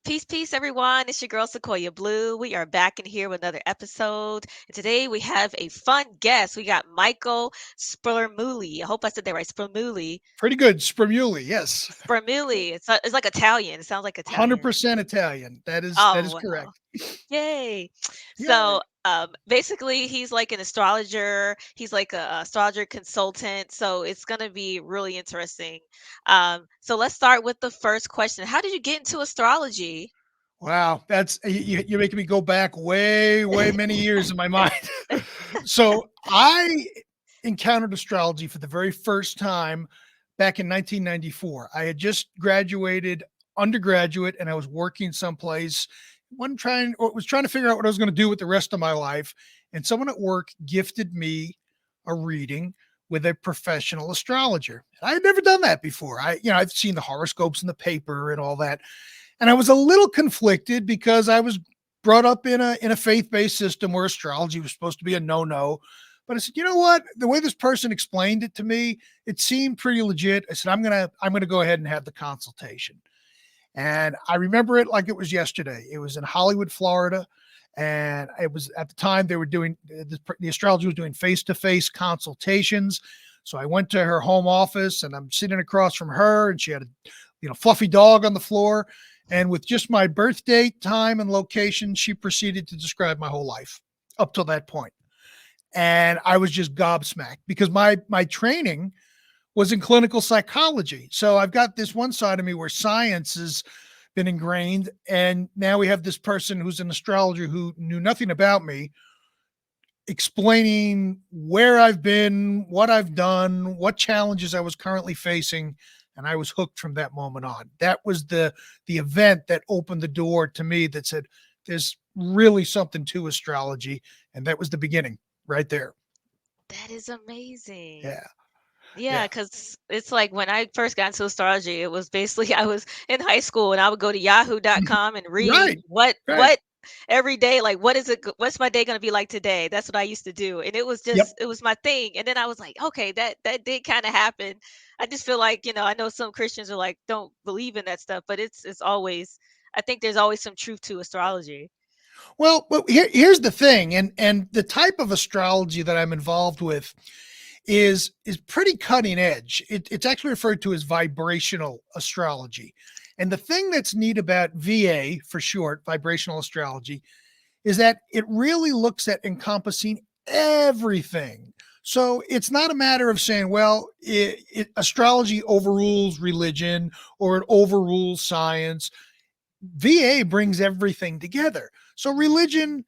Peace, peace, everyone. It's your girl Sequoia Blue. We are back in here with another episode. And today we have a fun guest. We got Michael Spremulli. I hope I said that right. Spremulli. Pretty good. Spremulli, yes. Spremulli. It's like Italian. It sounds like Italian. 100% Italian. That is Oh, wow. correct. Yay. Yay. So, basically, he's like an astrologer. He's like a astrologer consultant. So it's going to be really interesting. So let's start with the first question. How did you get into astrology? Wow, you're making me go back way, way many years in my mind. So I encountered astrology for the very first time back in 1994. I had just graduated undergraduate and I was working someplace. Was trying to figure out what I was going to do with the rest of my life. And someone at work gifted me a reading with a professional astrologer. I had never done that before. I've seen the horoscopes in the paper and all that. And I was a little conflicted because I was brought up in a faith-based system where astrology was supposed to be a no-no. But I said, you know what? The way this person explained it to me, it seemed pretty legit. I said, I'm gonna go ahead and have the consultation. And I remember it like it was yesterday. It was in Hollywood, Florida. And it was at the time they were doing the astrologer was doing face-to-face consultations. So I went to her home office and I'm sitting across from her and she had a fluffy dog on the floor. And with just my birth date, time, and location, she proceeded to describe my whole life up till that point. And I was just gobsmacked because my training was in clinical psychology. So I've got this one side of me where science has been ingrained. And now we have this person who's an astrologer who knew nothing about me, explaining where I've been, what I've done, what challenges I was currently facing. And I was hooked from that moment on. That was the event that opened the door to me that said, there's really something to astrology. And that was the beginning right there. That is amazing. Yeah. Yeah, Yeah. because it's like when I first got into astrology, it was basically I was in high school and I would go to yahoo.com and read Right. what Right. every day, like what's my day gonna be like today? That's what I used to do. And Yep. it was my thing. And then I was like, okay, that did kind of happen. I just feel like, I know some Christians are like, don't believe in that stuff, but it's always I think there's always some truth to astrology. Well, but here's the thing, and the type of astrology that I'm involved with is pretty cutting edge. It's actually referred to as vibrational astrology. And the thing that's neat about VA, for short, vibrational astrology, is that it really looks at encompassing everything. So it's not a matter of saying, well, astrology overrules religion or it overrules science. VA brings everything together. So religion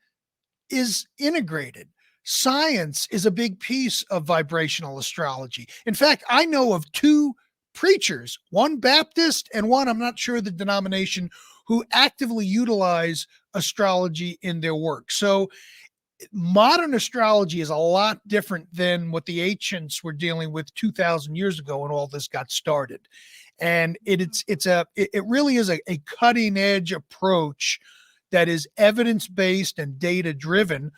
is integrated. Science is a big piece of vibrational astrology. In fact, I know of two preachers, one Baptist and one, I'm not sure the denomination, who actively utilize astrology in their work. So modern astrology is a lot different than what the ancients were dealing with 2,000 years ago when all this got started. And it really is a cutting edge approach that is evidence based and data driven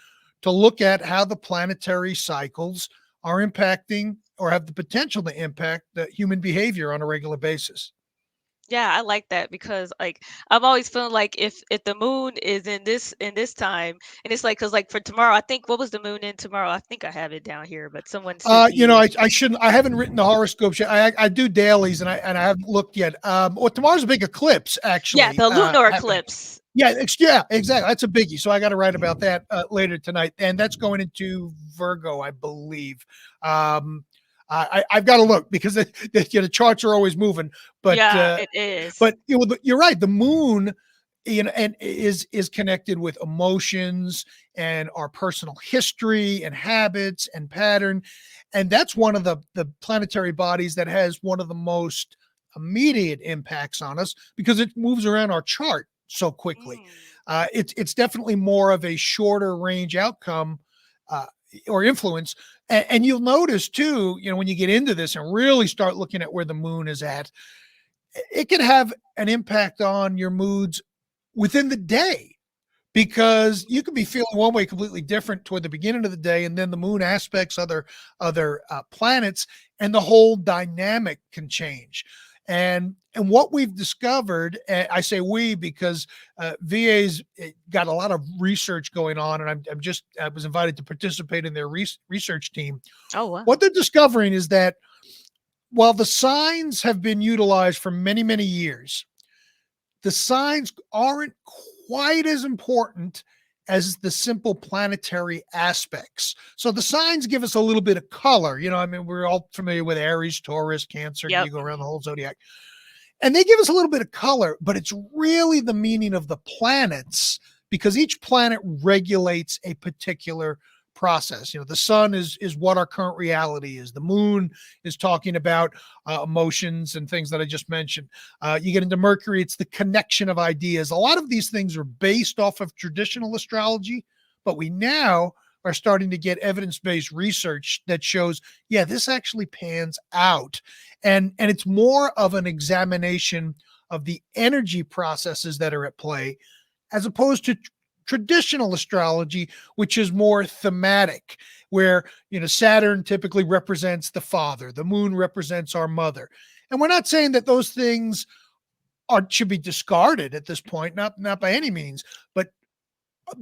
to look at how the planetary cycles are impacting or have the potential to impact the human behavior on a regular basis. Yeah, I like that because like I'm always feeling like if the moon is in this time and it's like because like for tomorrow I think what was the moon in tomorrow? I think I have it down here, but someone sent me. I shouldn't. I haven't written the horoscopes yet. I do dailies, and I haven't looked yet. Well, tomorrow's a big eclipse, Yeah, actually. the lunar eclipse. Yeah, yeah, exactly. That's a biggie. So I got to write about that later tonight, and that's going into Virgo, I believe. I've got to look because the charts are always moving, but Yeah, uh, it is. but you're right. The moon, and is connected with emotions and our personal history and habits and pattern, and that's one of the planetary bodies that has one of the most immediate impacts on us because it moves around our chart so quickly. Mm. It's definitely more of a shorter range outcome uh, or influence. And you'll notice too, when you get into this and really start looking at where the moon is at, it can have an impact on your moods within the day because you could be feeling one way completely different toward the beginning of the day, and then the moon aspects other planets, and the whole dynamic can change. And what we've discovered, I say we because VA's got a lot of research going on, and I was invited to participate in their research team. Oh, wow. What they're discovering is that while the signs have been utilized for many, many years, the signs aren't quite as important as the simple planetary aspects. So the signs give us a little bit of color. I mean, we're all familiar with Aries, Taurus, Cancer. Yep. You go around the whole zodiac. And they give us a little bit of color, but it's really the meaning of the planets because each planet regulates a particular process. The sun is what our current reality is. The moon is talking about emotions and things that I just mentioned. You get into Mercury, it's the connection of ideas. A lot of these things are based off of traditional astrology, but we now are starting to get evidence-based research that shows, yeah, this actually pans out. And it's more of an examination of the energy processes that are at play, as opposed to traditional astrology, which is more thematic, where Saturn typically represents the father, the moon represents our mother. And we're not saying that those things should be discarded at this point, not by any means, but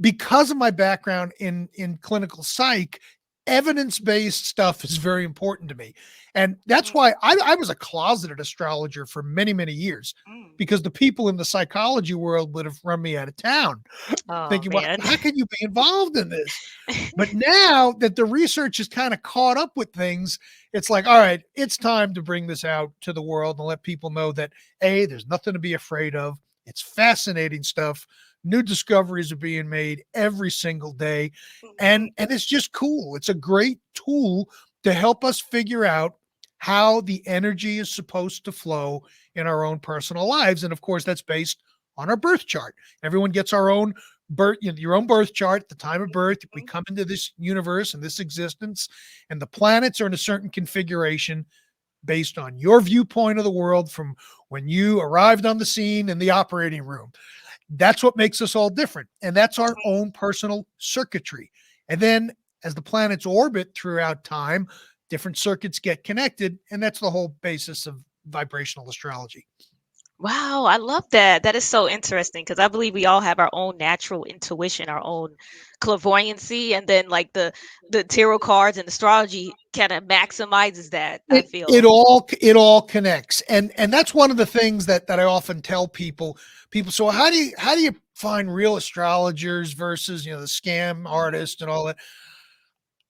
because of my background in clinical psych, evidence-based stuff is very important to me. And that's Mhm. why I was a closeted astrologer for many, many years, Mm. because the people in the psychology world would have run me out of town Oh, thinking, well, man. how can you be involved in this? But now that the research is kind of caught up with things, it's like, all right, it's time to bring this out to the world and let people know that, A, there's nothing to be afraid of. It's fascinating stuff. New discoveries are being made every single day. Mhm. And it's just cool. It's a great tool to help us figure out how the energy is supposed to flow in our own personal lives. And of course, that's based on our birth chart. Everyone gets our own birth, your own birth chart at the time of birth. We Mhm. come into this universe and this existence, and the planets are in a certain configuration based on your viewpoint of the world from when you arrived on the scene in the operating room. That's what makes us all different. And that's our own personal circuitry. And then as the planets orbit throughout time, different circuits get connected. And that's the whole basis of vibrational astrology. Wow, I love that. That is so interesting because I believe we all have our own natural intuition, our own clairvoyancy, and then like the tarot cards and astrology kind of maximizes that, I feel. It all connects. And that's one of the things that I often tell people. People, so how do you find real astrologers versus the scam artists and all that?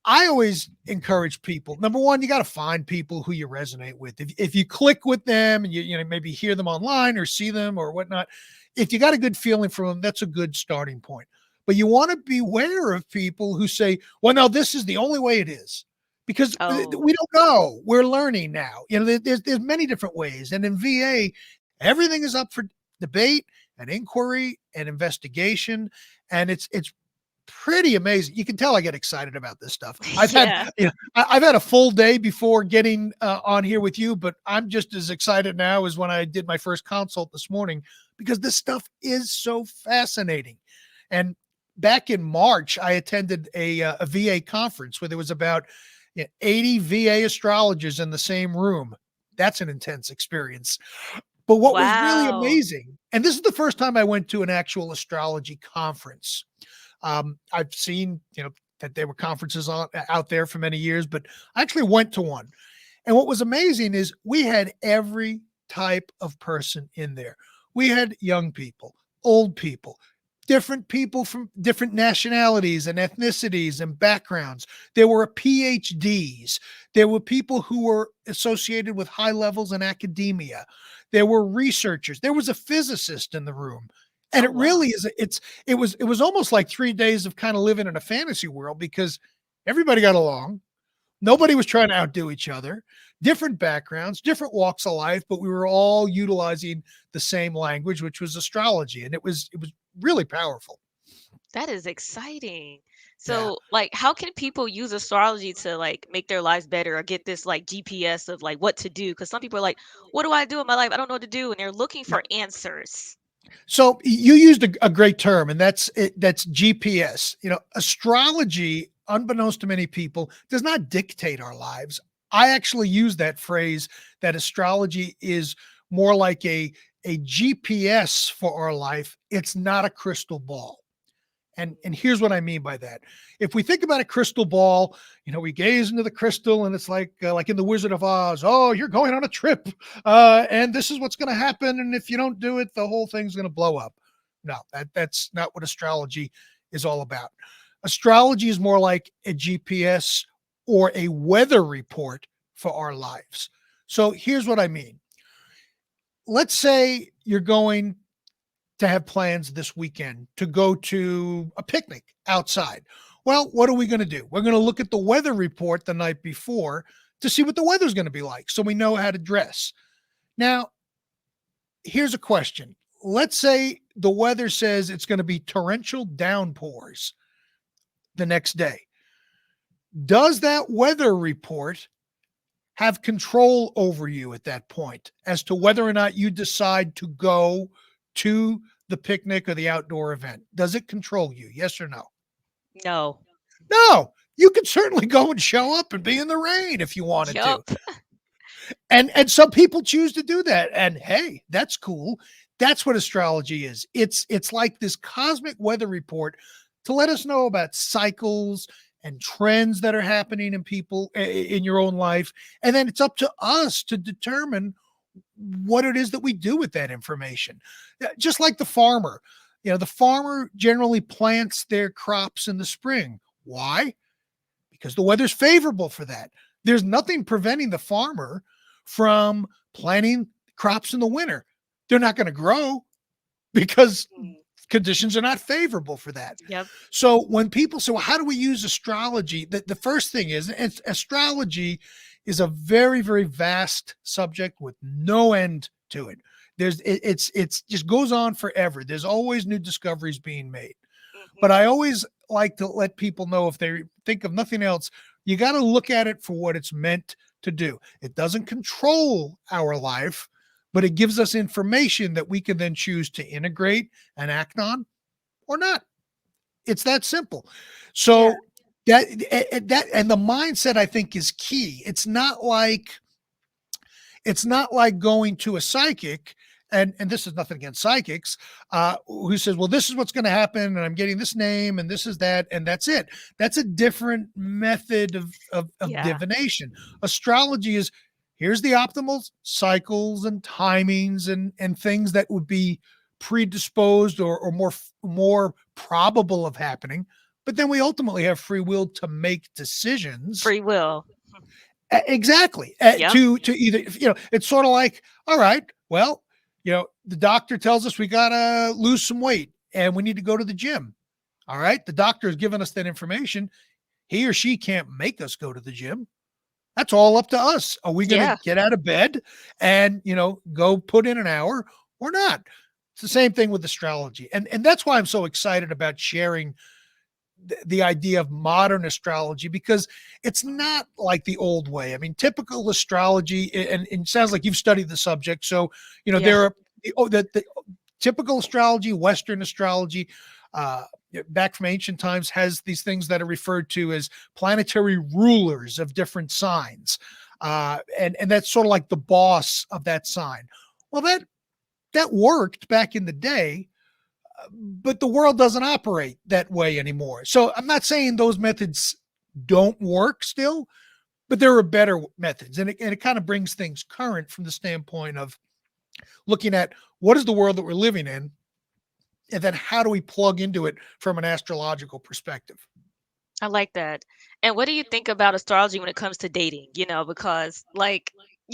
I always encourage people. Number one, you got to find people who you resonate with. If you click with them and you maybe hear them online or see them or whatnot, if you got a good feeling from them, that's a good starting point. But you want to beware of people who say, "Well, no, this is the only way it is," because Oh, we don't know. We're learning now. There's many different ways, and in VA, everything is up for debate and inquiry and investigation, and it's pretty amazing. You can tell I get excited about this stuff. I've had, yeah. I've had a full day before getting on here with you, but I'm just as excited now as when I did my first consult this morning because this stuff is so fascinating. And back in March, I attended a VA conference where there was about 80 VA astrologers in the same room. That's an intense experience. But what was really Wow. amazing, and this is the first time I went to an actual astrology conference. I've seen, that there were conferences out there for many years, but I actually went to one. And what was amazing is we had every type of person in there. We had young people, old people from different nationalities and ethnicities and backgrounds. There were PhDs. There were people who were associated with high levels in academia. There were researchers. There was a physicist in the room. And Oh, it wow. really is, it was almost like 3 days of kind of living in a fantasy world because everybody got along. Nobody was trying to outdo each other, different backgrounds, different walks of life, but we were all utilizing the same language, which was astrology. And it was really powerful. That is exciting. Yeah. So, like, how can people use astrology to like make their lives better or get this like GPS of like what to do? Because some people are like, "What do I do in my life? I don't know what to do," and they're looking Yeah. for answers. So you used a great term, and that's it. That's GPS. Astrology, unbeknownst to many people, does not dictate our lives. I actually use that phrase that astrology is more like a GPS for our life. It's not a crystal ball. And here's what I mean by that. If we think about a crystal ball, we gaze into the crystal, and it's like in the Wizard of Oz. Oh, you're going on a trip, and this is what's going to happen. And if you don't do it, the whole thing's going to blow up. No, that's not what astrology is all about. Astrology is more like a GPS or a weather report for our lives. So here's what I mean. Let's say you're going to have plans this weekend to go to a picnic outside. Well, what are we going to do? We're going to look at the weather report the night before to see what the weather's going to be like so we know how to dress. Now, here's a question. Let's say the weather says it's going to be torrential downpours the next day. Does that weather report have control over you at that point as to whether or not you decide to go to the picnic or the outdoor event? Does it control you? Yes or no? No. No. You could certainly go and show up and be in the rain if you wanted to. Yup. And some people choose to do that. And hey, that's cool. That's what astrology is. It's like this cosmic weather report to let us know about cycles and trends that are happening in people in your own life. And then it's up to us to determine what it is that we do with that information. Just like the farmer, the farmer generally plants their crops in the spring. Why? Because the weather's favorable for that. There's nothing preventing the farmer from planting crops in the winter. They're not going to grow because conditions are not favorable for that. Yep. So when people say, well, how do we use astrology? The first thing is, astrology is a very, very vast subject with no end to it. It's just goes on forever. There's always new discoveries being made. But I always like to let people know, if they think of nothing else, you got to look at it for what it's meant to do. It doesn't control our life, but it gives us information that we can then choose to integrate and act on or not. It's that simple. So that and the mindset, I think, is key. It's not like going to a psychic, and this is nothing against psychics, who says, well, this is what's going to happen, and I'm getting this name, and this is that, and that's it. That's a different method of divination. Astrology is, here's the optimal cycles and timings and things that would be predisposed or more probable of happening. But then we ultimately have free will to make decisions. Free will. Exactly. To either, it's sort of like, all right, well, the doctor tells us we got to lose some weight and we need to go to the gym. All right. The doctor has given us that information. He or she can't make us go to the gym. That's all up to us. Are we going to get out of bed and, go put in an hour or not? It's the same thing with astrology. And that's why I'm so excited about sharing the idea of modern astrology, because it's not like the old way. I mean, typical astrology, and it sounds like you've studied the subject. So, there are the typical astrology, Western astrology, back from ancient times, has these things that are referred to as planetary rulers of different signs. And that's sort of like the boss of that sign. Well, that worked back in the day, but the world doesn't operate that way anymore. So I'm not saying those methods don't work still, but there are better methods. And it kind of brings things current from the standpoint of looking at what is the world that we're living in, and then how do we plug into it from an astrological perspective. I like that. And what do you think about astrology when it comes to dating? Because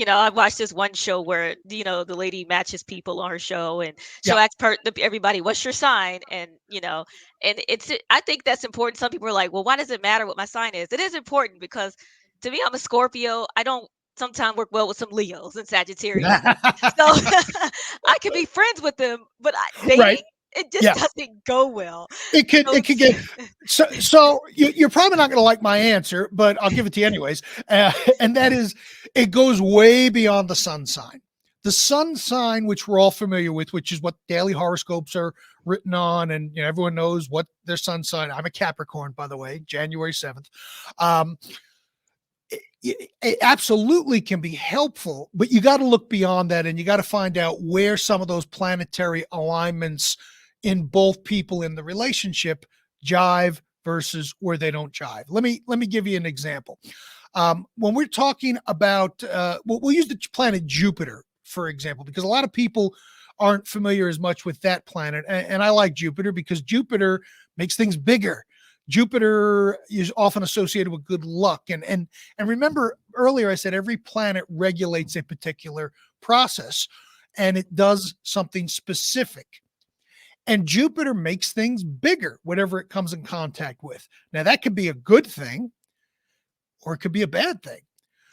I watched this one show where, the lady matches people on her show, and she'll ask everybody, what's your sign? And, I think that's important. Some people are like, well, why does it matter what my sign is? It is important because, to me, I'm a Scorpio. I don't sometimes work well with some Leos and Sagittarius. So I can be friends with them, but dating, it just doesn't go well. It could get so you're probably not going to like my answer, but I'll give it to you anyways. And that is, it goes way beyond the sun sign. The sun sign, which we're all familiar with, which is what daily horoscopes are written on, and everyone knows what their sun sign. I'm a Capricorn, by the way, January 7th. it absolutely can be helpful, but you got to look beyond that and you got to find out where some of those planetary alignments in both people in the relationship jive versus where they don't jive. Let me give you an example. When we're talking about, we'll use the planet Jupiter, for example, because a lot of people aren't familiar as much with that planet. And I like Jupiter because Jupiter makes things bigger. Jupiter is often associated with good luck. And remember earlier I said every planet regulates a particular process and it does something specific. And Jupiter makes things bigger, whatever it comes in contact with. Now that could be a good thing or it could be a bad thing.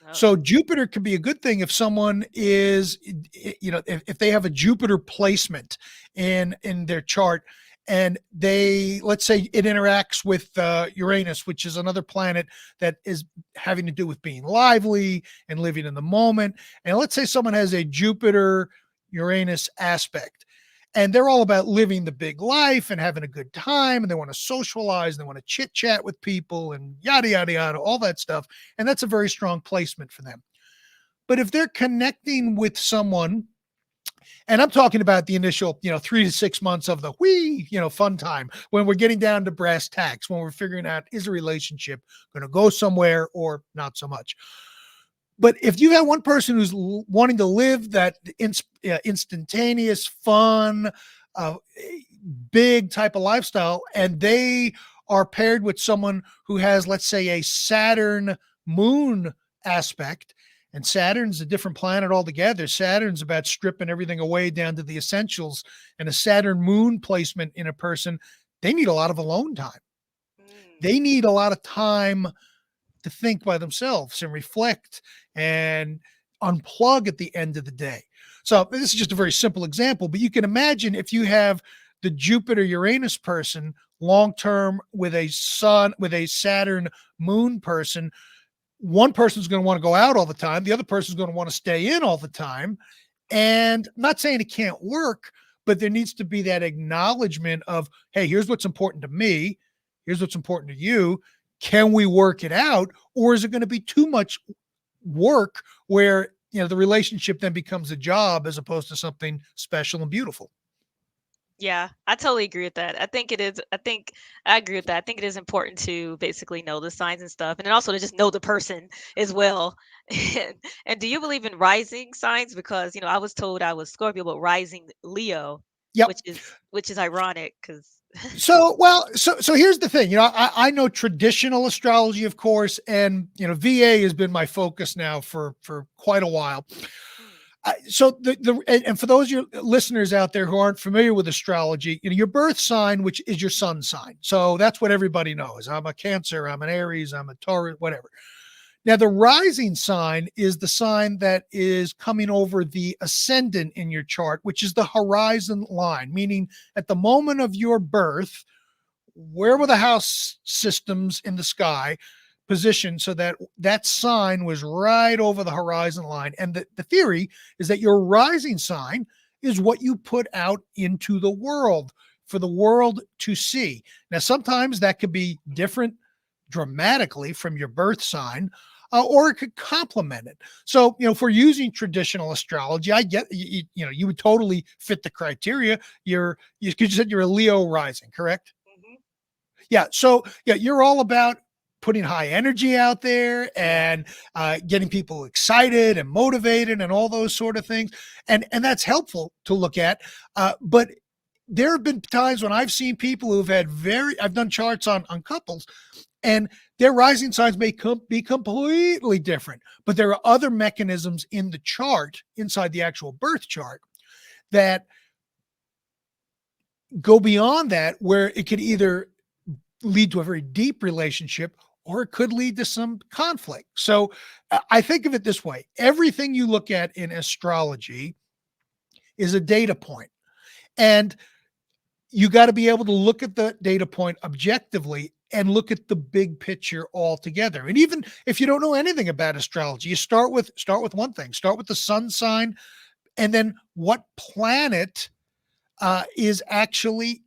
Oh. So Jupiter could be a good thing if someone is, if they have a Jupiter placement in their chart, and they, let's say it interacts with Uranus, which is another planet that is having to do with being lively and living in the moment. And let's say someone has a Jupiter Uranus aspect, and they're all about living the big life and having a good time, and they want to socialize and they want to chit chat with people and yada yada yada, all that stuff. And that's a very strong placement for them. But if they're connecting with someone, and I'm talking about the initial 3 to 6 months of the fun time, when we're getting down to brass tacks, when we're figuring out, is a relationship going to go somewhere or not so much. But if you have one person who's wanting to live that instantaneous, fun, uh, big type of lifestyle, and they are paired with someone who has, let's say, a Saturn moon aspect, and Saturn's a different planet altogether. Saturn's about stripping everything away down to the essentials, and a Saturn moon placement in a person, they need a lot of alone time. Mm. They need a lot of time to think by themselves and reflect and unplug at the end of the day. So this is just a very simple example, but you can imagine if you have the Jupiter Uranus person long term with a Saturn moon person, one person's going to want to go out all the time, the other person's going to want to stay in all the time. And I'm not saying it can't work, but there needs to be that acknowledgement of, hey, here's what's important to me, here's what's important to you. Can we work it out, or is it going to be too much work where the relationship then becomes a job as opposed to something special and beautiful? Yeah, I totally agree with that. I think it is. I think I agree with that. I think it is important to basically know the signs and stuff, and then also to just know the person as well. And, and do you believe in rising signs? Because I was told I was Scorpio, but rising Leo, Yep. which is ironic because. So here's the thing. I know traditional astrology, of course, and VA has been my focus now for quite a while. So and for those of your listeners out there who aren't familiar with astrology, your birth sign, which is your sun sign. So that's what everybody knows. I'm a Cancer, I'm an Aries, I'm a Taurus, whatever. Now, the rising sign is the sign that is coming over the ascendant in your chart, which is the horizon line, meaning at the moment of your birth, where were the house systems in the sky positioned so that that sign was right over the horizon line? And the theory is that your rising sign is what you put out into the world for the world to see. Now, sometimes that could be different dramatically from your birth sign, or it could complement it. So, if we're using traditional astrology, I get you would totally fit the criteria. You said you're a Leo rising, correct? Mhm. Yeah. So yeah, you're all about putting high energy out there and getting people excited and motivated and all those sort of things, and that's helpful to look at. But there have been times when I've seen people who've had I've done charts on couples, and their rising signs may be completely different, but there are other mechanisms in the chart, inside the actual birth chart, that go beyond that, where it could either lead to a very deep relationship or it could lead to some conflict. So I think of it this way: everything you look at in astrology is a data point, and you got to be able to look at the data point objectively and look at the big picture altogether. And even if you don't know anything about astrology, you start with one thing: start with the sun sign, and then what planet is actually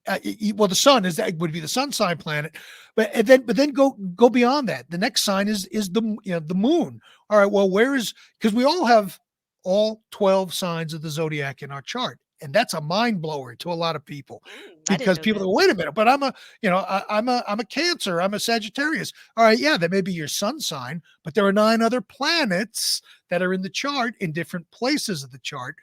well, the sun is that would be the sun sign planet, but then go beyond that. The next sign is the moon. All right, well, where is because we all have all 12 signs of the zodiac in our chart, and that's a mind blower to a lot of people I didn't because know people that. go, wait a minute, but I'm a Cancer, I'm a Sagittarius. All right, yeah, that may be your sun sign, but there are 9 other planets that are in the chart in different places of the chart,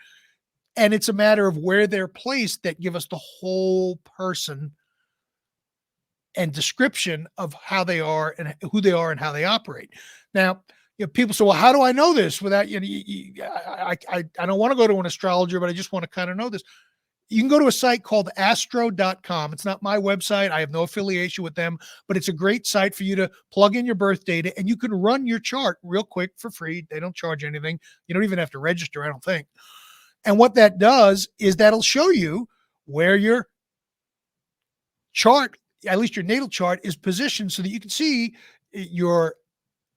and it's a matter of where they're placed that give us the whole person and description of how they are and who they are and how they operate. Now, people say, "Well, how do I know this?" Without I don't want to go to an astrologer, but I just want to kind of know this. You can go to a site called astro.com. It's not my website. I have no affiliation with them, but it's a great site for you to plug in your birth data and you can run your chart real quick for free. They don't charge anything. You don't even have to register, I don't think. And what that does is that'll show you where your chart, at least your natal chart, is positioned so that you can see your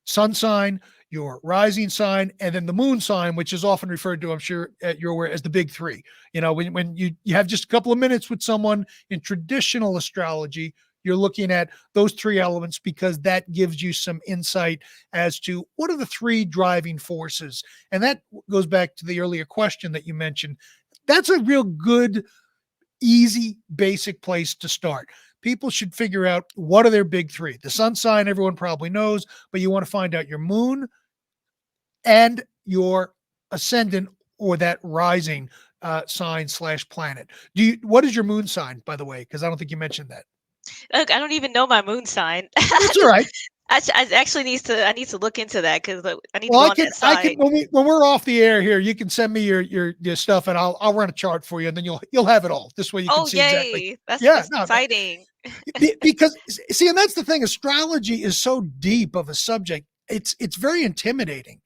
sun sign, your rising sign, and then the moon sign, which is often referred to, I'm sure you're aware, as the big three. When you have just a couple of minutes with someone in traditional astrology, you're looking at those 3 elements because that gives you some insight as to what are the 3 driving forces. And that goes back to the earlier question that you mentioned. That's a real good, easy, basic place to start. People should figure out what are their big 3. The sun sign, everyone probably knows, but you want to find out your moon and your ascendant or that rising sign / planet. What is your moon sign, by the way? Because I don't think you mentioned that. Look, I don't even know my moon sign. That's all right. I actually I need to look into that because I need to Well, go I on can that I can site. when we're off the air here, you can send me your stuff and I'll run a chart for you, and then you'll have it all. This way you can Oh, see exactly. yay! That's Yeah, that's no, exciting. because see, and that's the thing. Astrology is so deep of a subject. It's very intimidating,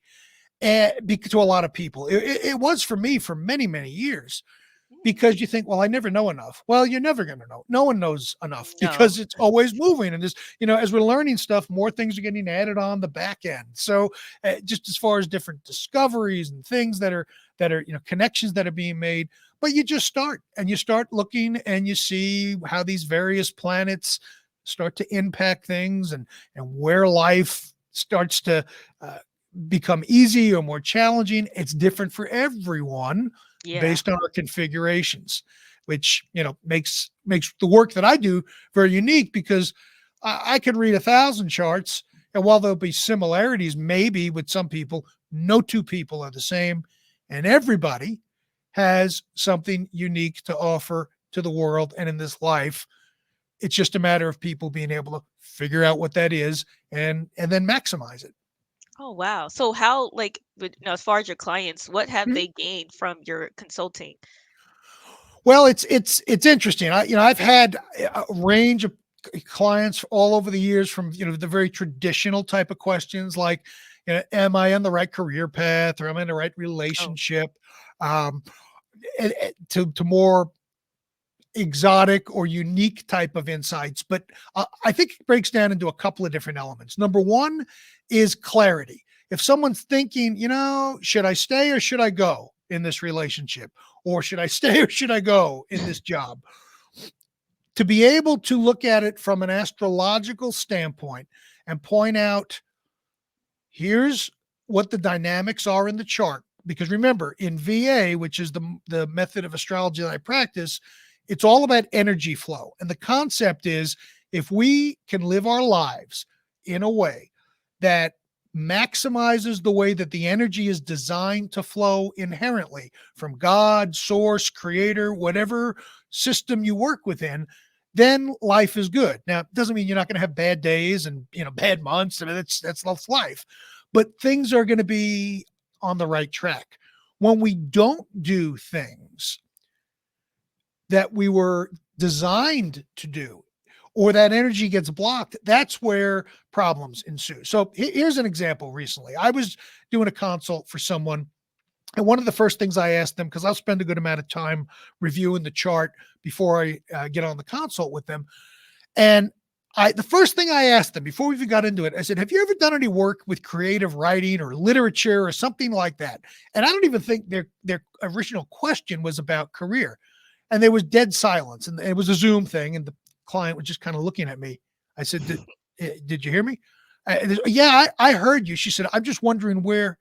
to a lot of people. It was for me for many years Mm, because you think, well, I never know enough. Well, you're never going to know. No one knows enough no. because it's always moving. And just, as we're learning stuff, more things are getting added on the back end. So just as far as different discoveries and things that are, connections that are being made, but you just start and you start looking and you see how these various planets start to impact things and where life starts to uh, become easy or more challenging. It's different for everyone Yeah. based on our configurations, which makes the work that I do very unique because I can read 1,000 charts, and while there'll be similarities, maybe with some people, no 2 people are the same, and everybody has something unique to offer to the world and in this life. It's just a matter of people being able to figure out what that is and then maximize it. Oh, wow. So how, like, as far as your clients, what have Mhm. they gained from your consulting? Well, it's interesting. I've had a range of clients all over the years from the very traditional type of questions like, am I on the right career path or am I in the right Oh, relationship, um, to more exotic or unique type of insights. But I think it breaks down into a couple of different elements. Number one is clarity. If someone's thinking, should I stay or should I go in this relationship? Or should I stay or should I go in this job? To be able to look at it from an astrological standpoint and point out, here's what the dynamics are in the chart. Because remember, in VA, which is the method of astrology that I practice, it's all about energy flow. And the concept is if we can live our lives in a way that maximizes the way that the energy is designed to flow inherently from God, source, creator, whatever system you work within, then life is good. Now, it doesn't mean you're not going to have bad days and bad months. I mean, that's life, but things are going to be on the right track. When we don't do things that we were designed to do, or that energy gets blocked, that's where problems ensue. So here's an example. Recently, I was doing a consult for someone, and one of the first things I asked them, because I'll spend a good amount of time reviewing the chart before I get on the consult with them, and the first thing I asked them before we even got into it, I said, "Have you ever done any work with creative writing or literature or something like that?" And I don't even think their original question was about career. And there was dead silence, and it was a Zoom thing, and the client was just kind of looking at me. I said, "Did you hear me?" Yeah, I heard you. She said, "I'm just wondering where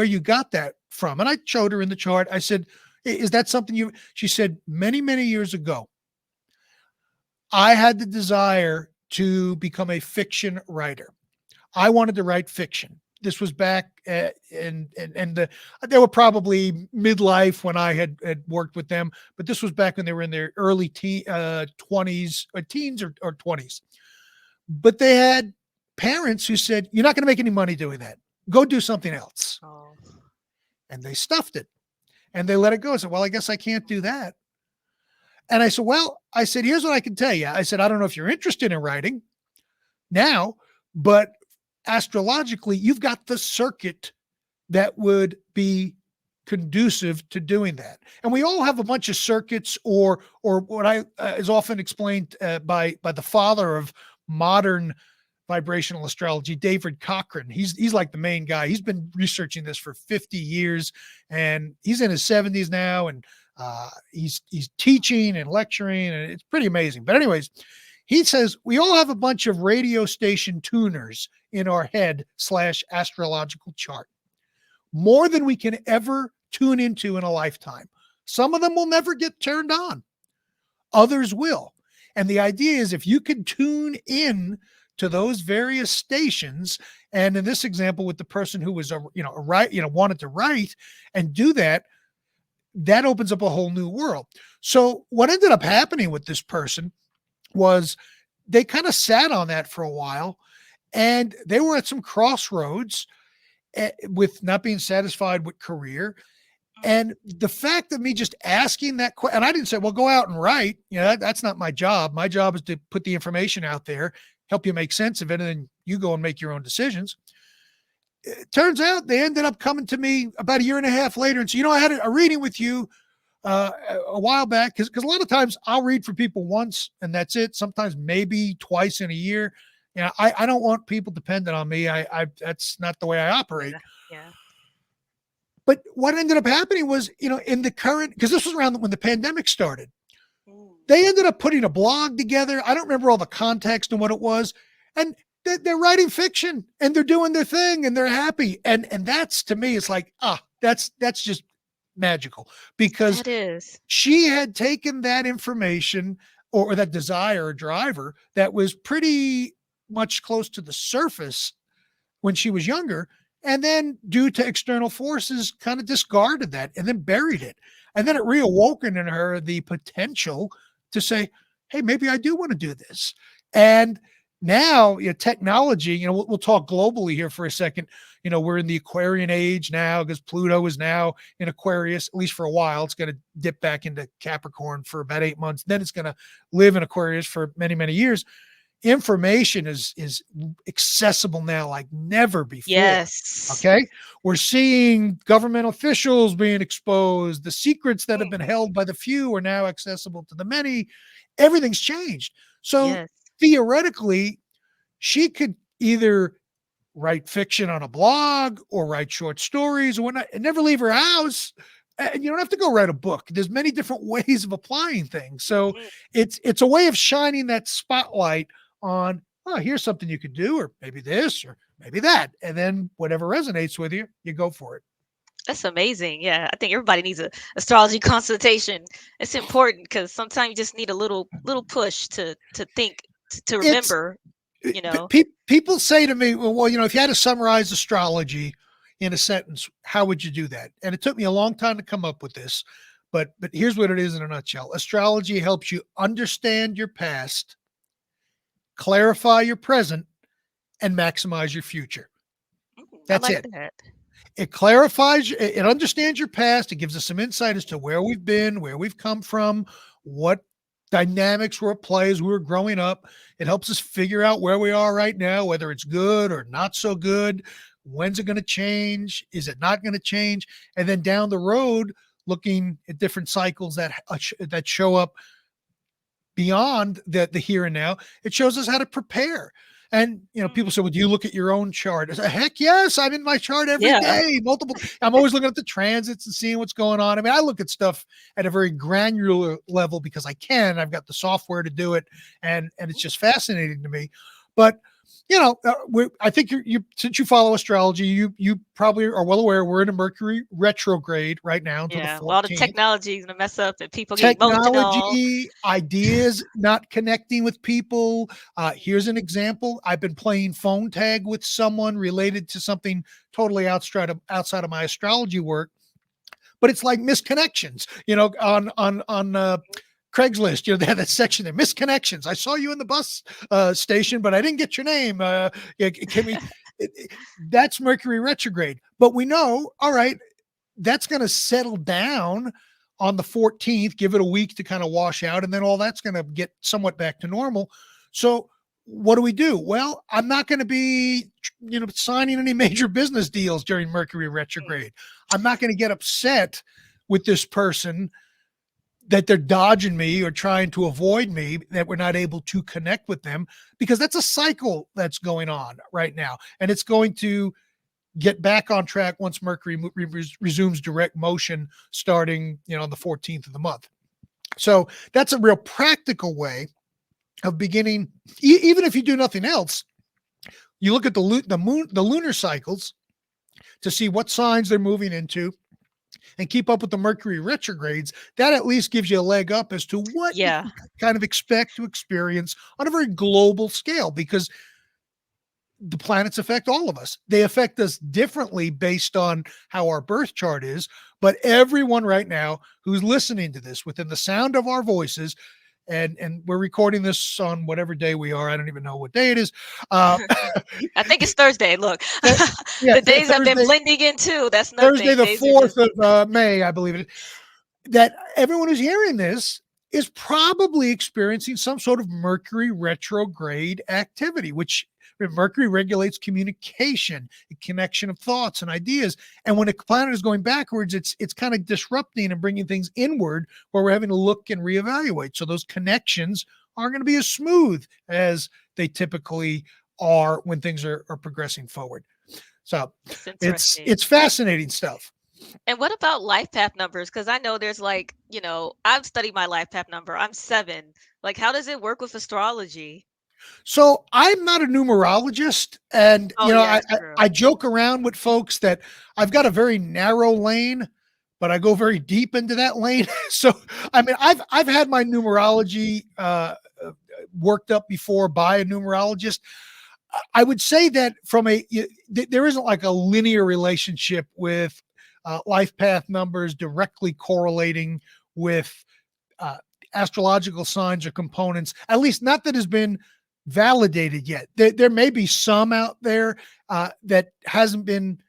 you got that from." And I showed her in the chart. I said, "Is that something you?" She said, "Many years ago, I had the desire to become a fiction writer. I wanted to write fiction." This was back they were probably midlife when I had worked with them, but this was back when they were in their early 20s or teens or 20s. But they had parents who said, "You're not going to make any money doing that. Go do something else." Oh. And they stuffed it and they let it go. I said, "Well, I guess I can't do that." And I said, "Well," I said, "here's what I can tell you." I said, "I don't know if you're interested in writing now, but astrologically, you've got the circuit that would be conducive to doing that." And we all have a bunch of circuits, or what I is often explained by the father of modern vibrational astrology, David Cochrane. He's like the main guy. He's been researching this for 50 years, and he's in his 70s now, and he's teaching and lecturing, and it's pretty amazing. But anyways, he says we all have a bunch of radio station tuners in our head / astrological chart, more than we can ever tune into in a lifetime. Some of them will never get turned on. Others will. And the idea is if you can tune in to those various stations, and in this example with the person who was wanted to write and do that, that opens up a whole new world. So what ended up happening with this person was they kind of sat on that for a while, and they were at some crossroads with not being satisfied with career. And the fact of me just asking that question, and I didn't say, "Well, go out and write." That's not my job. My job is to put the information out there, help you make sense of it, and then you go and make your own decisions. It turns out they ended up coming to me about a year and a half later and said, "I had a reading with you a while back," because a lot of times I'll read for people once and that's it. Sometimes maybe twice in a year. I don't want people dependent on me. I that's not the way I operate. Yeah. Yeah. But what ended up happening was, in the current, because this was around when the pandemic started, they ended up putting a blog together. I don't remember all the context and what it was. And they're writing fiction and they're doing their thing and they're happy. And that's, to me, it's like, that's just magical, because That is. she had taken that information or that desire or driver that was pretty much close to the surface when she was younger, and then due to external forces kind of discarded that and then buried it. And then it reawoken in her the potential to say, "Hey, maybe I do want to do this." And now, technology, we'll talk globally here for a second. We're in the Aquarian age now because Pluto is now in Aquarius, at least for a while. It's going to dip back into Capricorn for about 8 months. Then it's going to live in Aquarius for many years. Information is accessible now like never before. Yes. Okay. We're seeing government officials being exposed. The secrets that have been held by the few are now accessible to the many. Everything's changed. So Yes. theoretically, she could either write fiction on a blog or write short stories or whatnot and never leave her house. And you don't have to go write a book. There's many different ways of applying things. So it's a way of shining that spotlight on, here's something you could do, or maybe this, or maybe that. And then whatever resonates with you, you go for it. That's amazing. Yeah, I think everybody needs a astrology consultation. It's important because sometimes you just need a little push to think to It's remember. You know. people say to me, well, if you had to summarize astrology in a sentence, how would you do that? And it took me a long time to come up with this, but here's what it is in a nutshell. Astrology helps you understand your past, clarify your present, and maximize your future. I That's like it. that. It clarifies, it understands your past. It gives us some insight as to where we've been, where we've come from, what dynamics were at play as we were growing up. It helps us figure out where we are right now, whether it's good or not so good. When's it going to change? Is it not going to change? And then down the road, looking at different cycles that show up beyond the here and now, it shows us how to prepare. And people say, "Well, do you look at your own chart?" I say, "Heck yes, I'm in my chart every Yeah. day, multiple. I'm always looking at the transits and seeing what's going on. I mean, I look at stuff at a very granular level because I can. I've got the software to do it, and it's just fascinating to me. But I think you since you follow astrology, you probably are well aware we're in a Mercury retrograde right now until the Yeah. Well, all the 14th. technology is gonna mess up and people get emotional. Technology, ideas, not connecting with people. Here's an example. I've been playing phone tag with someone related to something totally outside of my astrology work, but it's like misconnections. On Craigslist, they have that section there, misconnections. I saw you in the bus station, but I didn't get your name. Can we? That's Mercury retrograde. But we know, all right, that's going to settle down on the 14th, give it a week to kind of wash out, and then all that's going to get somewhat back to normal. So what do we do? Well, I'm not going to be, signing any major business deals during Mercury retrograde. I'm not going to get upset with this person that they're dodging me or trying to avoid me, that we're not able to connect with them, because that's a cycle that's going on right now. And it's going to get back on track once Mercury resumes direct motion starting, on the 14th of the month. So that's a real practical way of beginning. Even if you do nothing else, you look at the lunar cycles to see what signs they're moving into and keep up with the Mercury retrogrades. That at least gives you a leg up as to what you Yeah. can kind of expect to experience on a very global scale, because the planets affect all of us. They affect us differently based on how our birth chart is. But everyone right now who's listening to this within the sound of our voices, and we're recording this on whatever day we are. I don't even know what day it is. Uh, I think it's Thursday. Look, yeah, the days have been Thursday, blending in too. That's Thursday, nothing. the Days are just 4th of May, I believe it is. That everyone who's hearing this is probably experiencing some sort of Mercury retrograde activity, which Mercury regulates communication, connection of thoughts and ideas. And when a planet is going backwards, it's kind of disrupting and bringing things inward, where we're having to look and reevaluate. So those connections aren't going to be as smooth as they typically are when things are progressing forward. So it's it's interesting. it's fascinating stuff. And what about life path numbers? Because I know there's like, I've studied my life path number. I'm 7. Like, how does it work with astrology? So I'm not a numerologist, and Oh, yeah, I, that's I true. I joke around with folks that I've got a very narrow lane, but I go very deep into that lane. So I mean, I've had my numerology worked up before by a numerologist. I would say that there isn't like a linear relationship with life path numbers directly correlating with uh, astrological signs or components, at least not that has been validated yet. There may be some out there that hasn't been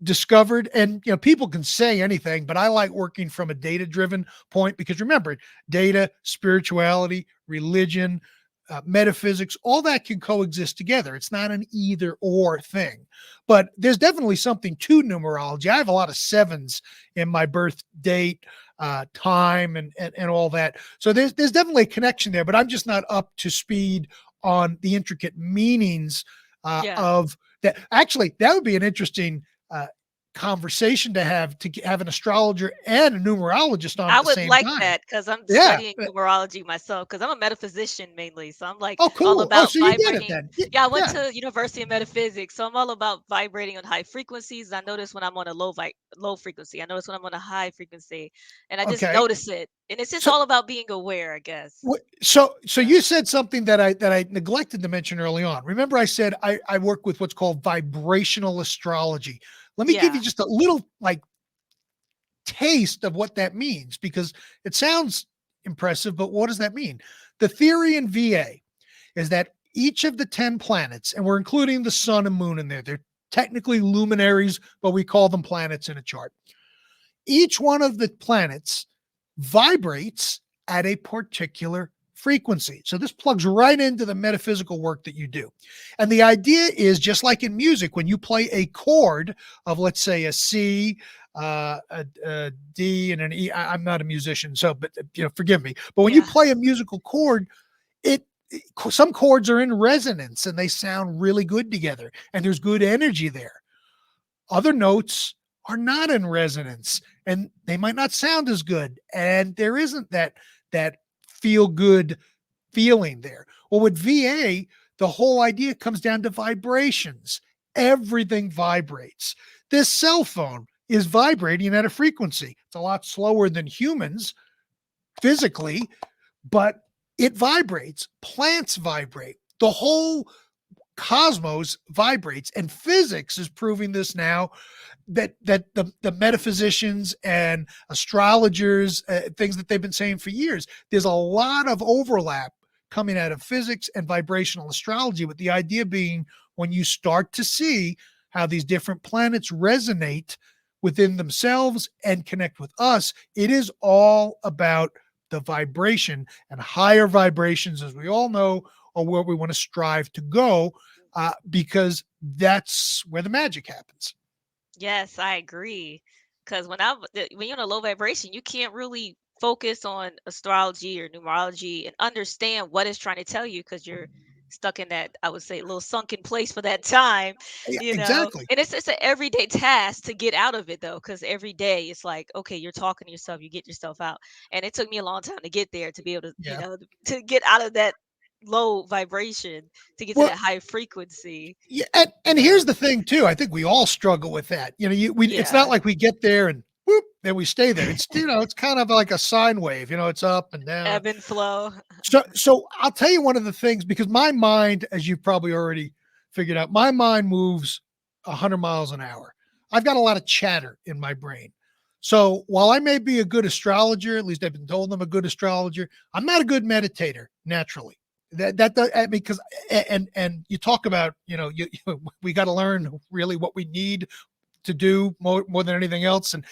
discovered, and people can say anything, but I like working from a data driven point, because remember, data, spirituality, religion, metaphysics, all that can coexist together. It's not an either or thing, but there's definitely something to numerology. I have a lot of 7s in my birth date, time, and all that. So there's definitely a connection there, but I'm just not up to speed on the intricate meanings Yeah. of that. Actually, that would be an interesting conversation to have an astrologer and a numerologist on I at the would same like time. that because I'm Yeah. studying numerology myself because I'm a metaphysician mainly. So I'm like Oh, all cool. Oh, about so you get it vibrating. then. Yeah, I went Yeah. to University of Metaphysics, so I'm all about vibrating on high frequencies. I notice when I'm on a low frequency. I notice when I'm on a high frequency, and I just Okay. notice it. And it's just So all about being aware, I guess. so Yeah. you said something that I neglected to mention early on. Remember, I said I work with what's called vibrational astrology. Let me give Yeah. you just a little like taste of what that means, because it sounds impressive, but what does that mean? The theory in VA is that each of the 10 planets, and we're including the sun and moon in there, they're technically luminaries, but we call them planets in a chart. Each one of the planets vibrates at a particular frequency. So this plugs right into the metaphysical work that you do. And the idea is, just like in music, when you play a chord of, let's say, a C, a D, and an E. I'm not a musician, so but forgive me. But when you Yeah. play a musical chord, it some chords are in resonance and they sound really good together and there's good energy there. Other notes are not in resonance and they might not sound as good. And there isn't that feel good feeling there. Well, with VA, the whole idea comes down to vibrations. Everything vibrates. This cell phone is vibrating at a frequency. It's a lot slower than humans physically, but it vibrates. Plants vibrate. The whole cosmos vibrates, and physics is proving this now, that the metaphysicians and astrologers, things that they've been saying for years, there's a lot of overlap coming out of physics and vibrational astrology, with the idea being when you start to see how these different planets resonate within themselves and connect with us, it is all about the vibration, and higher vibrations, as we all know, are where we want to strive to go, because that's where the magic happens. Yes, I agree. Because when you're in a low vibration, you can't really focus on astrology or numerology and understand what it's trying to tell you because you're stuck in that, I would say, little sunken place for that time, Yeah, exactly. And it's an everyday task to get out of it though, because every day it's like, okay, you're talking to yourself, you get yourself out. And it took me a long time to get there to be able to, Yeah. to get out of that low vibration to get to Well, that high frequency, yeah, you and know. here's the thing too. I think we all struggle with that. It's not Yeah. like we get there and whoop, then we stay there. It's it's kind of like a sine wave. It's up and down. Ebb and flow. So I'll tell you one of the things, because my mind, as you've probably already figured out, my mind moves 100 miles an hour. I've got a lot of chatter in my brain. So while I may be a good astrologer, at least I've been told I'm a good astrologer, I'm not a good meditator naturally. Because and you talk about, we got to learn really what we need to do more than anything else. And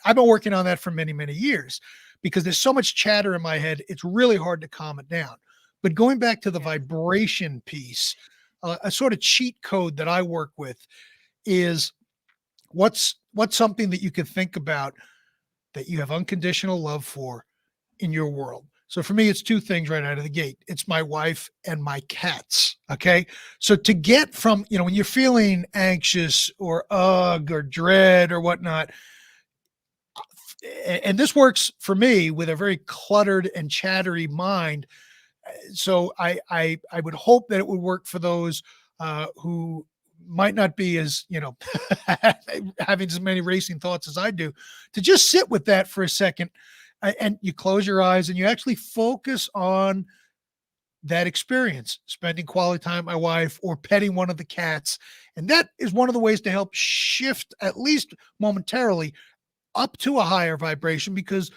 I've been working on that for many, many years, because there's so much chatter in my head. It's really hard to calm it down. But going back to the Yeah. vibration piece, a sort of cheat code that I work with is, what's something that you can think about that you have unconditional love for in your world. So for me, it's two things right out of the gate. It's my wife and my cats. Okay. So to get from, when you're feeling anxious or ugh or dread or whatnot, and this works for me with a very cluttered and chattery mind. So I would hope that it would work for those who might not be as, having as many racing thoughts as I do, to just sit with that for a second, and you close your eyes and you actually focus on that experience, spending quality time with my wife or petting one of the cats. And that is one of the ways to help shift, at least momentarily, up to a higher vibration, because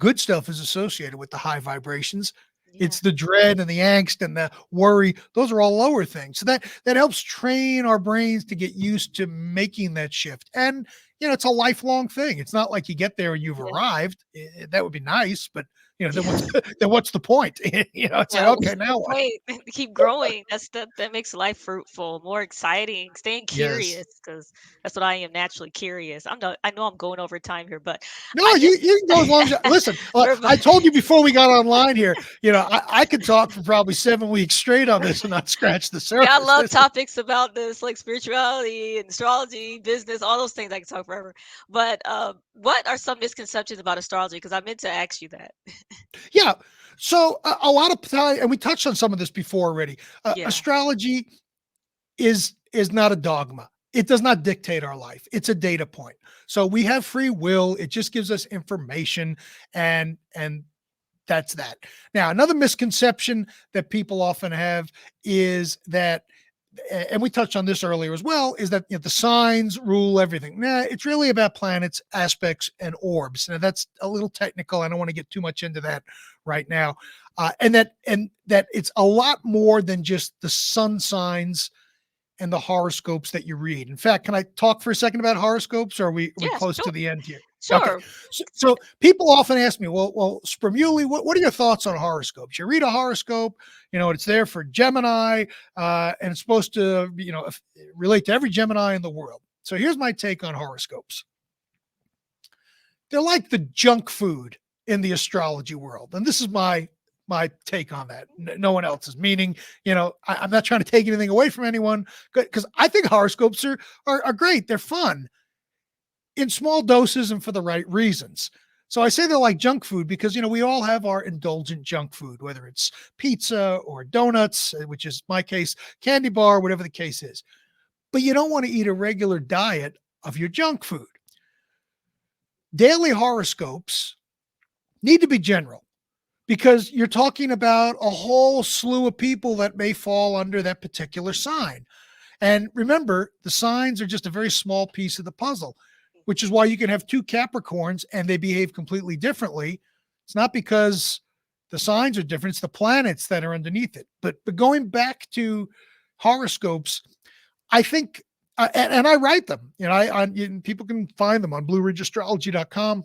good stuff is associated with the high vibrations. Yeah. It's the dread and the angst and the worry. Those are all lower things. So that helps train our brains to get used to making that shift. And it's a lifelong thing. It's not like you get there and you've Yeah. arrived. That would be nice, but then Yeah. what's the point? It's like, Yeah, what's okay, the now what? point? Keep growing. That makes life fruitful, more exciting, staying Yes. curious, because that's what I am, naturally curious. I know I'm going over time here, but No, I you miss you can go as long as listen. we're I told you before we got online here. I could talk for probably 7 weeks straight on this and not scratch the yeah, I surface. love This is topics about this, like spirituality and astrology, business, all those things. I can talk forever. But what are some misconceptions about astrology? Because I meant to ask you that. Yeah. So a lot of time, and we touched on some of this before already. Yeah. Astrology is not a dogma. It does not dictate our life. It's a data point. So we have free will. It just gives us information, and that's that. Now, another misconception that people often have is that, and we touched on this earlier as well, is that the signs rule everything. Nah, it's really about planets, aspects, and orbs. Now, that's a little technical. I don't want to get too much into that right now. And that it's a lot more than just the sun signs and the horoscopes that you read. In fact, can I talk for a second about horoscopes? Or are we Yes. close Sure. to the end here? Okay. Sure. So people often ask me, well, Spremulli, what are your thoughts on horoscopes? You read a horoscope, it's there for Gemini, and it's supposed to, relate to every Gemini in the world. So here's my take on horoscopes. They're like the junk food in the astrology world. And this is my my take on that. No one else's. Meaning, I'm not trying to take anything away from anyone because I think horoscopes are great. They're fun in small doses and for the right reasons. So I say they're like junk food because we all have our indulgent junk food, whether it's pizza or donuts, which is my case, candy bar, whatever the case is. But you don't want to eat a regular diet of your junk food. Daily horoscopes need to be general because you're talking about a whole slew of people that may fall under that particular sign. And remember, the signs are just a very small piece of the puzzle, which is why you can have two Capricorns and they behave completely differently. It's not because the signs are different, it's the planets that are underneath it. But going back to horoscopes, I think, and I write them, people can find them on blueridgeastrology.com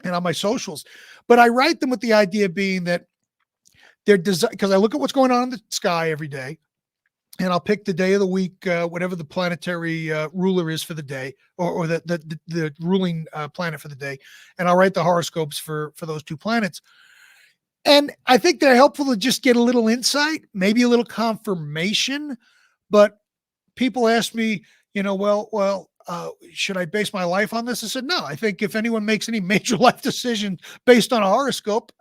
and on my socials, but I write them with the idea being that they're designed because I look at what's going on in the sky every day and I'll pick the day of the week, whatever the planetary ruler is for the day, or the ruling planet for the day, and I'll write the horoscopes for those two planets. And I think they're helpful to just get a little insight, maybe a little confirmation. But people ask me, should I base my life on this? I said, no. I think if anyone makes any major life decision based on a horoscope,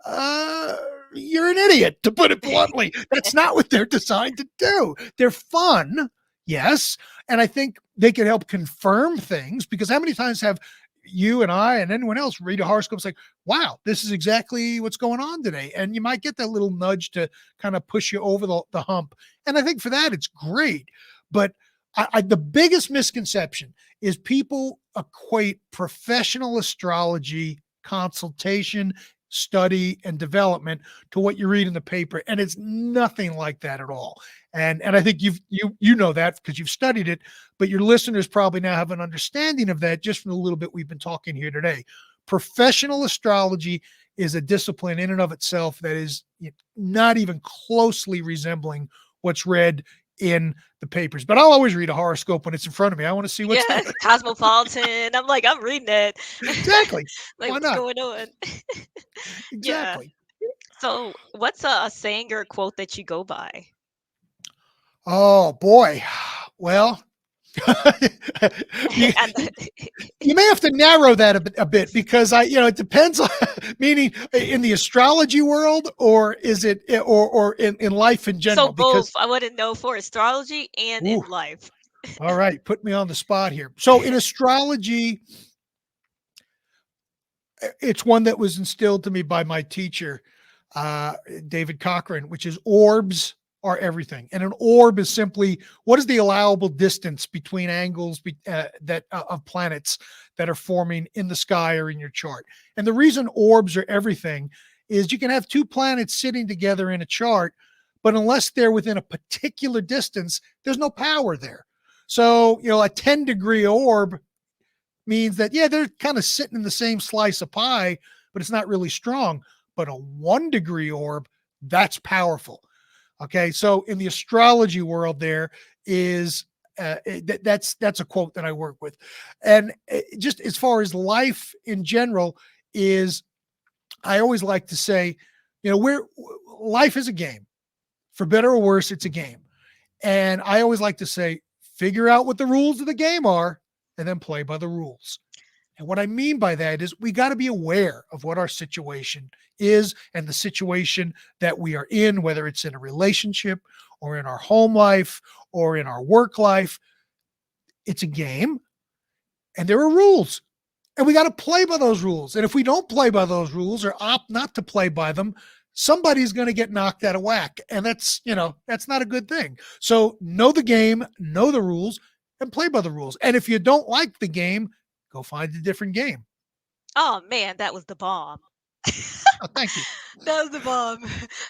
you're an idiot, to put it bluntly. That's not what they're designed to do. They're fun, yes. And I think they can help confirm things because how many times have you and I and anyone else read a horoscope like, wow, this is exactly what's going on today. And you might get that little nudge to kind of push you over the hump. And I think for that, it's great. But the biggest misconception is people equate professional astrology consultation, study, and development to what you read in the paper, and it's nothing like that at all. And I think you know that because you've studied it, but your listeners probably now have an understanding of that just from the little bit we've been talking here today. Professional astrology is a discipline in and of itself that is not even closely resembling what's read in the papers. But I'll always read a horoscope when it's in front of me. I want to see what's there. Cosmopolitan. I'm like, I'm reading it. Exactly. Like, Why what's not? going on? Yeah. Exactly. So, what's a saying or quote that you go by? Oh boy. Well, you, And you may have to narrow that a bit because it depends on meaning in the astrology world or is it or in life in so general both, because I want to know for astrology and in ooh, life. all right, put me on the spot here. So in astrology, it's one that was instilled to me by my teacher, David Cochran, which is orbs are everything. And an orb is simply what is the allowable distance between angles of planets that are forming in the sky or in your chart. And the reason orbs are everything is you can have two planets sitting together in a chart, but unless they're within a particular distance, there's no power there. So, a 10-degree orb means that, yeah, they're kind of sitting in the same slice of pie, but it's not really strong. But a 1-degree orb, that's powerful. Okay. So in the astrology world, there is, that's a quote that I work with. And just as far as life in general is, I always like to say, life is a game. For better or worse, it's a game. And I always like to say, figure out what the rules of the game are and then play by the rules. And what I mean by that is we got to be aware of what our situation is and the situation that we are in, whether it's in a relationship or in our home life or in our work life. It's a game and there are rules and we got to play by those rules. And if we don't play by those rules or opt not to play by them, somebody's going to get knocked out of whack. And that's not a good thing. So know the game, know the rules, and play by the rules. And if you don't like the game, go find a different game. Oh man, that was the bomb. Oh, thank you. That was the bomb.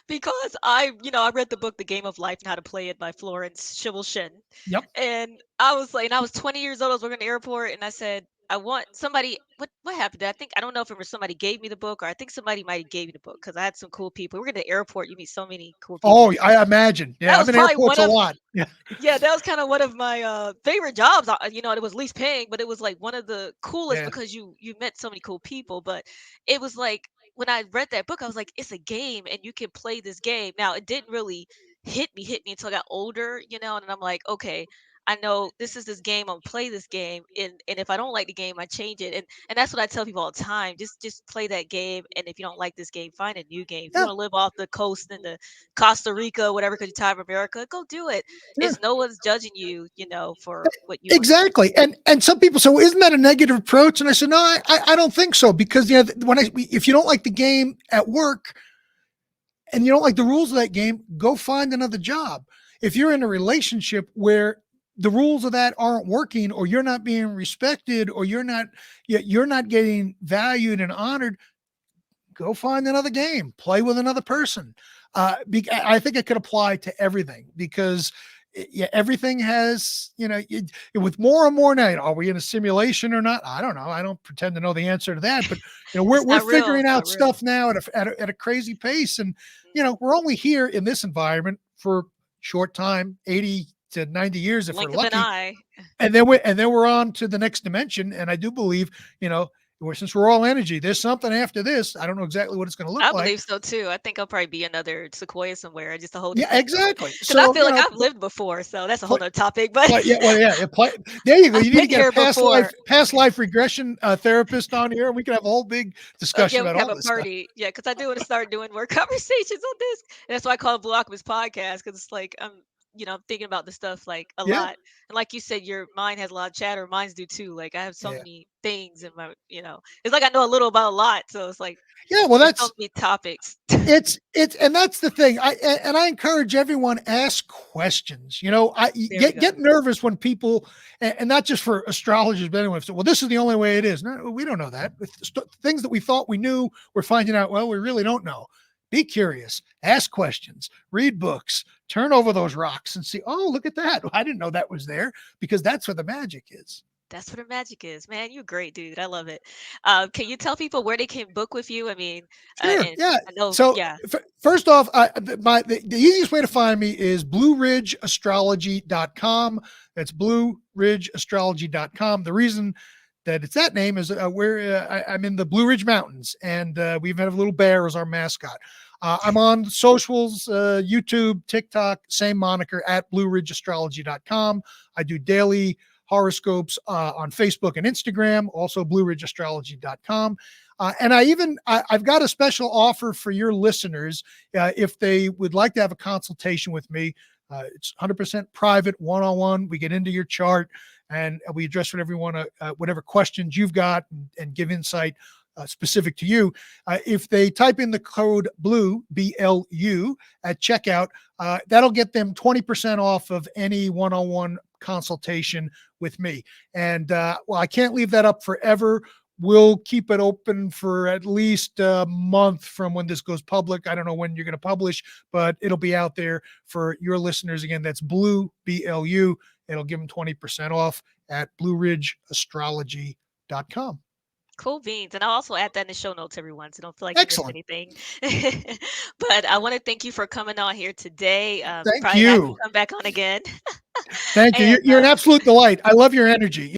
Because I read the book The Game of Life and How to Play It by Florence Schivel Shin. Yep. And I was like, and I was 20 years old, I was working at the airport, and I said, I want somebody. What happened? I don't know if it was somebody gave me the book, or I think somebody might have gave me the book because I had some cool people. We're at the airport, you meet so many cool people. Oh, I imagine. Yeah, That I'm was in probably airports one a of lot. Yeah. Yeah, that was kind of one of my favorite jobs. It was least paying, but it was like one of the coolest Yeah. because you met so many cool people. But it was like when I read that book, I was like, it's a game and you can play this game. Now, it didn't really hit me until I got older, and I'm like, okay, I know this game. I'm gonna play this game, and if I don't like the game, I change it. And that's what I tell people all the time. Just play that game, and if you don't like this game, find a new game. If you Yeah, want to live off the coast in the Costa Rica, whatever, because you're tired of America, go do it. yeah. It's no one's judging you, for what you want to do. Exactly. And some people say, well, isn't that a negative approach? And I said, no, I don't think so, because if you don't like the game at work and you don't like the rules of that game, go find another job. If you're in a relationship where the rules of that aren't working, or you're not being respected, or you're not getting valued and honored, go find another game, play with another person. I think it could apply to everything, because yeah, everything has, with more and more now, are we in a simulation or not? I don't know. I don't pretend to know the answer to that, but we're, It's we're not real. figuring It's not out real. stuff now at a crazy pace. And, Mhm. we're only here in this environment for short time, 80 to 90 years, if we're Blink of an lucky. eye. And then we're on to the next dimension. And I do believe, since we're all energy, there's something after this. I don't know exactly what it's going to look I like. believe so too. I think I'll probably be another Sequoia somewhere, just a whole Yeah, different. exactly. Because I So, feel like I've lived before, so that's a whole nother topic. But there you go. I've You need to been get a here past before. life regression therapist on here, and we can have a whole big Yeah, discussion we about can have all a this stuff. party. Yeah, because I do want to start doing more conversations on this. And that's why I call it Blue Alchemist podcast, because it's like I'm thinking about this stuff like a Yeah, lot. And like you said, your mind has a lot of chatter. Mine's do too. Like I have so yeah, many things in my. It's like I know a little about a lot. So it's like yeah. Well, there's so many topics. and that's the thing. I encourage everyone, ask questions. There we Get go. nervous when people, and not just for astrologers, but anyone. So, well, this is the only way it is. No, we don't know that. Things that we thought we knew, we're finding out. Well, we really don't know. Be curious, ask questions, read books, turn over those rocks, and see. Oh, look at that! I didn't know that was there, because that's where the magic is. That's what the magic is, man. You're great, dude. I love it. Can you tell people where they can book with you? I mean, Sure. and Yeah. I know, So yeah. first off, the easiest way to find me is blueridgeastrology.com. That's blueridgeastrology.com. The reason that it's that name is I'm in the Blue Ridge Mountains, and we even have a little bear as our mascot. I'm on socials, YouTube, TikTok, same moniker, at blueridgeastrology.com. I do daily horoscopes on Facebook and Instagram, also blueridgeastrology.com. I've got a special offer for your listeners. If they would like to have a consultation with me, it's 100% private, one-on-one. We get into your chart, and we address whatever questions you've got, and give insight specific to you. If they type in the code BLUE, BLU, at checkout, that'll get them 20% off of any one-on-one consultation with me. And I can't leave that up forever. We'll keep it open for at least a month from when this goes public. I don't know when you're going to publish, but it'll be out there for your listeners. Again, that's BLUE, BLU. It'll give them 20% off at blueridgeastrology.com. Cool beans. And I'll also add that in the show notes, everyone, so don't feel like you missed Excellent. anything. But I want to thank you for coming on here today. Thank Probably have you you. come back on again. Thank you. And You're an absolute delight. I love your energy.